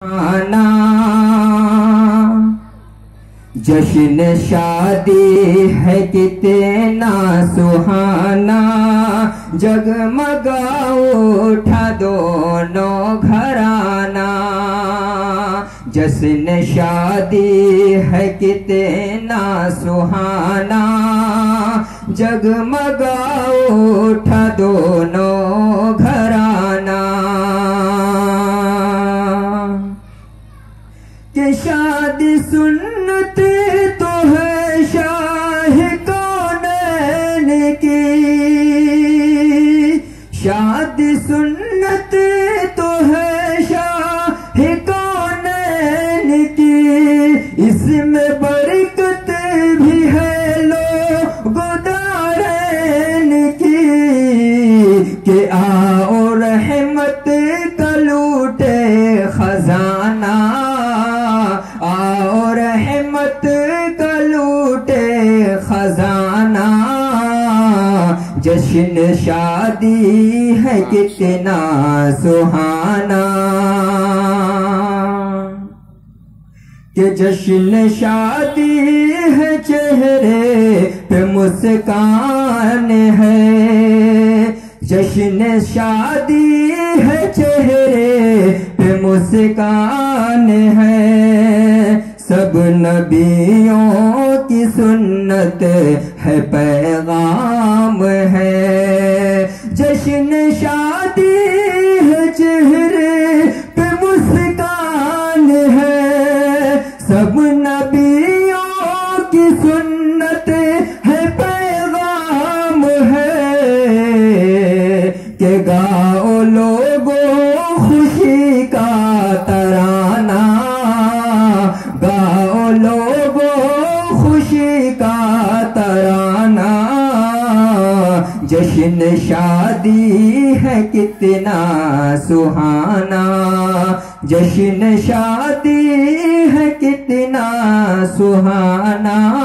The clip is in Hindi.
आना जश्न शादी है कितना सुहाना, जगमगा उठा दोनों घराना। जश्न शादी है कितना सुहाना, जगमगा उठा दोनों घराना। कि शादी सुन्नत तो है शाह कौनैन की, शादी सुन्नत तो है शाह कौनैन की। इसमें बरकत भी है लोगों दारैन की। कि आओ रहमत का लूटे खजाना, आओ रहमत का लूटे खजाना। जश्न शादी है कितना सुहाना, कि जश्न शादी है चेहरे पे मुस्कान है। जश्न शादी है चेहरे पे मुस्कान है। सब नबियों की सुन्नत है पैगाम है। जश्न शादी है चेहरे पे मुस्कान है। सब नबियों की सुन्नत है पैगाम है। कि गाओ लोगों खुशी का तराना, गाओ लोगों खुशी का तराना। जश्न शादी है कितना सुहाना, जश्न शादी है कितना सुहाना।